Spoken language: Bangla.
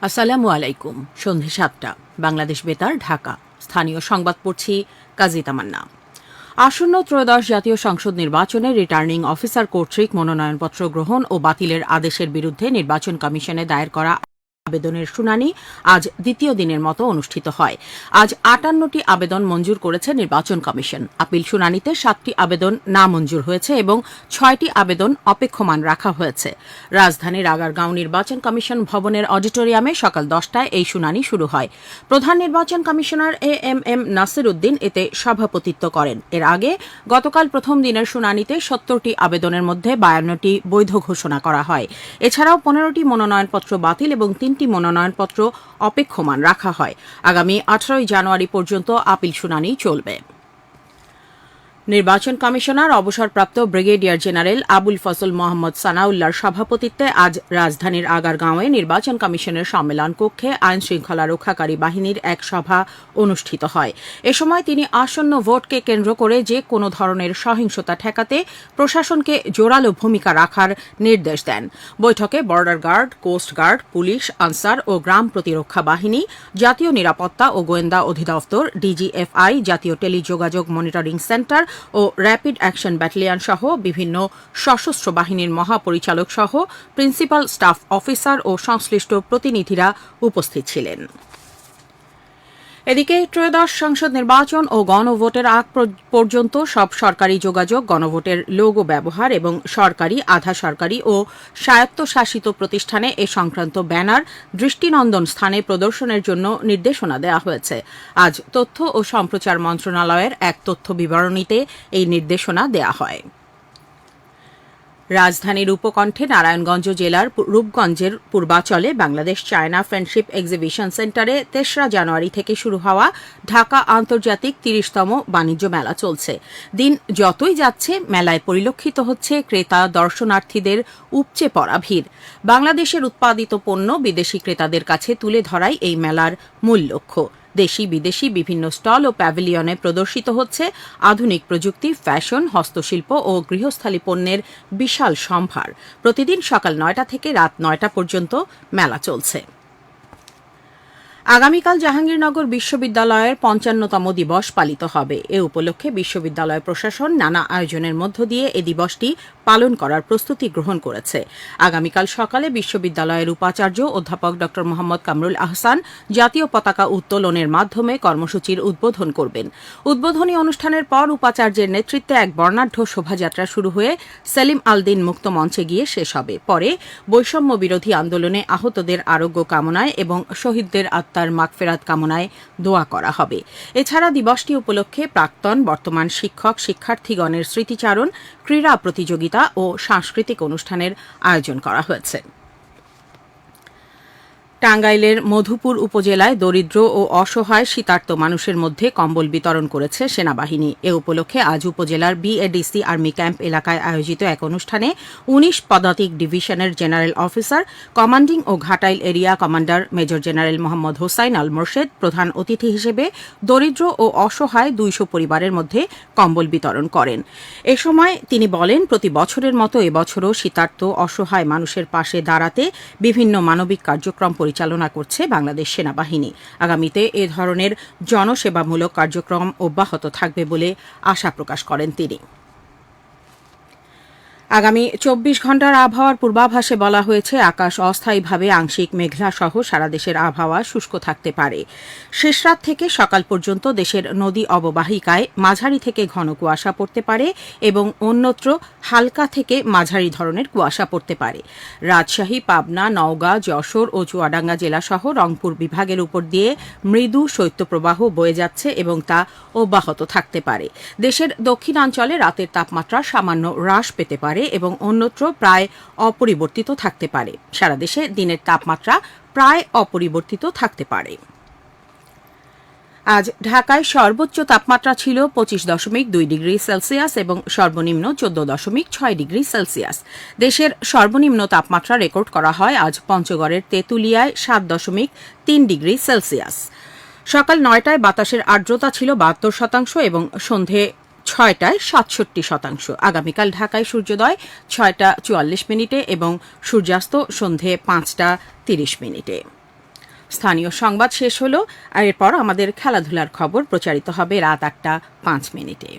আসসালামু আলাইকুম। সন্ধে ৭টা, বাংলাদেশ বেতার, ঢাকা। স্থানীয় সংবাদ পড়ছি কাজী তামান্না। আসন্ন ত্রয়োদশ জাতীয় সংসদ নির্বাচনে রিটার্নিং অফিসার কর্তৃক মনোনয়নপত্র গ্রহণ ও বাতিলের আদেশের বিরুদ্ধে নির্বাচন কমিশনে দায়ের করা আবেদনের শুনানি আজ দ্বিতীয় দিনের মতো অনুষ্ঠিত হয়। আজ ৫৮টি আবেদন মঞ্জুর করেছে নির্বাচন কমিশন। আপিল শুনানিতে ৭টি আবেদন নামঞ্জুর হয়েছে এবং ৬টি আবেদন অপেক্ষমান রাখা হয়েছে। রাজধানীর আগারগাঁও নির্বাচন কমিশন ভবনের অডিটোরিয়ামে সকাল ১০টায় এই শুনানি শুরু হয়। প্রধান নির্বাচন কমিশনার এএমএম নাসির উদ্দিন এতে সভাপতিত্ব করেন। এর আগে গতকাল প্রথম দিনের শুনানিতে ৭০টি আবেদনের মধ্যে ৫২টি বৈধ ঘোষণা করা হয়। এছাড়াও ১৫টি মনোনয়নপত্র বাতিল এবং ৩টি মনোনয়নপত্র অপেক্ষমান রাখা হয়। আগামী ১৮ জানুয়ারি পর্যন্ত আপিল শুনানি চলবে। নির্বাচন কমিশনার অবসরপ্রাপ্ত ব্রিগেডিয়ার জেনারেল আবুল ফজল মোহাম্মদ সানাউল্লাহর সভাপতিত্বে আজ রাজধানীর আগারগাঁওয়ে নির্বাচন কমিশনের সম্মেলন কক্ষে আইন শৃঙ্খলা রক্ষাকারী বাহিনীর এক সভা অনুষ্ঠিত হয়। এ সময় তিনি আসন্ন ভোটকে কেন্দ্র করে যে কোনো ধরনের সহিংসতা ঠেকাতে প্রশাসনকে জোরালো ভূমিকা রাখার নির্দেশ দেন। বৈঠকে border guard, coast guard, police, Ansar ও গ্রাম প্রতিরক্ষা বাহিনী, জাতীয় নিরাপত্তা ও গোয়েন্দা অধিদপ্তর, ডিজিএফআই, জাতীয় টেলিযোগাযোগ মনিটরিং সেন্টার ও র্যাপিড অ্যাকশন ব্যাটালিয়ন সহ বিভিন্ন সশস্ত্র বাহিনীর মহাপরিচালক সহ প্রিন্সিপাল স্টাফ অফিসার ও সংশ্লিষ্ট প্রতিনিধিরা উপস্থিত ছিলেন। এদিকে ত্রয়োদশ সংসদ নির্বাচন ও গণভোটের আগ পর্যন্ত সব সরকারি যোগাযোগ, গণভোটের লোগো ব্যবহার এবং সরকারি, আধা সরকারি ও স্বায়ত্তশাসিত প্রতিষ্ঠানে এ সংক্রান্ত ব্যানার দৃষ্টিনন্দন স্থানে প্রদর্শনের জন্য নির্দেশনা দেওয়া হয়েছে। আজ তথ্য ও সম্প্রচার মন্ত্রণালয়ের এক তথ্য বিবরণীতে এই নির্দেশনা দেওয়া হয়। রাজধানীর উপকণ্ঠে নারায়ণগঞ্জ জেলার রূপগঞ্জের পূর্বাচলে বাংলাদেশ চায়না ফ্রেন্ডশিপ এক্সিবিশন সেন্টারে ৩রা জানুয়ারি থেকে শুরু হওয়া ঢাকা আন্তর্জাতিক ৩০তম বাণিজ্য মেলা চলছে। দিন যতই যাচ্ছে মেলায় পরিলক্ষিত হচ্ছে ক্রেতা দর্শনার্থীদের উপচে পড়া ভিড়। বাংলাদেশের উৎপাদিত পণ্য বিদেশি ক্রেতাদের কাছে তুলে ধরাই এই মেলার মূল লক্ষ্য। দেশি বিদেশি বিভিন্ন স্টল ও প্যাভিলিয়নে প্রদর্শিত হচ্ছে আধুনিক প্রযুক্তি, ফ্যাশন, হস্তশিল্প ও গৃহস্থালী পণ্যের বিশাল সম্ভার। প্রতিদিন সকাল ৯টা থেকে রাত ৯টা পর্যন্ত মেলা চলছে। আগামীকাল জাহাঙ্গীরনগর বিশ্ববিদ্যালয়ের ৫৫তম দিবস পালিত হবে। এ উপলক্ষে বিশ্ববিদ্যালয় প্রশাসন নানা আয়োজনের মধ্য দিয়ে এ দিবসটি পালন করার প্রস্তুতি গ্রহণ করেছে। আগামীকাল সকালে বিশ্ববিদ্যালয়ের উপাচার্য অধ্যাপক ড মোহাম্মদ কামরুল আহসান জাতীয় পতাকা উত্তোলনের মাধ্যমে কর্মসূচির উদ্বোধন করবেন। উদ্বোধনী অনুষ্ঠানের পর উপাচার্যের নেতৃত্বে এক বর্ণাঢ্য শোভাযাত্রা শুরু হয়ে সেলিম আলদিন মুক্ত মঞ্চে গিয়ে শেষ হবে। পরে বৈষম্য বিরোধী আন্দোলনে আহতদের আরোগ্য কামনায় এবং শহীদদের তার মাগফেরাত কামনায় দোয়া করা হবে। এছাড়া দিবসটি উপলক্ষে প্রাক্তন, বর্তমান শিক্ষক শিক্ষার্থীগণের স্মৃতিচারণ, ক্রীড়া প্রতিযোগিতা ও সাংস্কৃতিক অনুষ্ঠানের আয়োজন করা হয়েছে। টাঙ্গাইলের মধুপুর উপজেলায় দরিদ্র ও অসহায় শীতার্ত মানুষের মধ্যে কম্বল বিতরণ করেছে সেনাবাহিনী। এ উপলক্ষে আজ উপজেলার বিএডিসি আর্মি ক্যাম্প এলাকায় আয়োজিত এক অনুষ্ঠানে ১৯ পদাতিক ডিভিশনের জেনারেল অফিসার, কমান্ডিং ও Ghatail area commander major general Mohammad Hossain Al Morshed প্রধান অতিথি হিসেবে দরিদ্র ও অসহায় ২০০ পরিবারের মধ্যে কম্বল বিতরণ করেন। এ সময় তিনি বলেন, প্রতি বছরের মতো এবছরও শীতার্ত অসহায় মানুষের পাশে দাঁড়াতে বিভিন্ন মানবিক কার্যক্রম পরিচালনা করছে বাংলাদেশ সেনাবাহিনী। আগামীতে এ ধরনের জনসেবামূলক কার্যক্রম অব্যাহত থাকবে বলে আশা প্রকাশ করেন তিনি। আগামী ২৪ ঘণ্টার আবহাওয়ার পূর্বাভাসে বলা হয়েছে, আকাশ অস্থায়ীভাবে আংশিক মেঘলা সহ সারা দেশের আবহাওয়া শুষ্ক থাকতে পারে। শেষ রাত থেকে সকাল পর্যন্ত দেশের নদী অববাহিকায় মাঝারি থেকে ঘন কুয়াশা পড়তে পারে এবং অন্যত্র হালকা থেকে মাঝারি ধরনের কুয়াশা পড়তে পারে। রাজশাহী, পাবনা, নওগাঁ, যশোর ও চুয়াডাঙ্গা জেলাসহ রংপুর বিভাগের উপর দিয়ে মৃদু শৈত্যপ্রবাহ বয়ে যাচ্ছে এবং তা অব্যাহত থাকতে পারে। দেশের দক্ষিণাঞ্চলে রাতের তাপমাত্রা সামান্য হ্রাস পেতে পারে এবং অন্যত্র প্রায় অপরিবর্তিত থাকতে পারে। সারা দেশে দিনের তাপমাত্রা প্রায় অপরিবর্তিত থাকতে পারে। আজ ঢাকায় সর্বোচ্চ তাপমাত্রা ছিল ২৫.২ ডিগ্রি সেলসিয়াস এবং সর্বনিম্ন ১৪.৬ ডিগ্রি সেলসিয়াস। দেশের সর্বনিম্ন তাপমাত্রা রেকর্ড করা হয় আজ পঞ্চগড়ের তেঁতুলিয়ায় ৭.৩ ডিগ্রি সেলসিয়াস। সকাল ৯টায় বাতাসের আর্দ্রতা ছিল ৭২% এবং সন্ধে ৬টায় ৬৭%। আগামীকাল ঢাকায় সূর্যোদয় ৬টা ৪৪ মিনিটে এবং সূর্যাস্ত সন্ধে ৫টা ৩০ মিনিটে। স্থানীয় সংবাদ শেষ হলো, আর এরপর আমাদের খেলাধুলার খবর প্রচারিত হবে রাত ৮টা ৫ মিনিটে।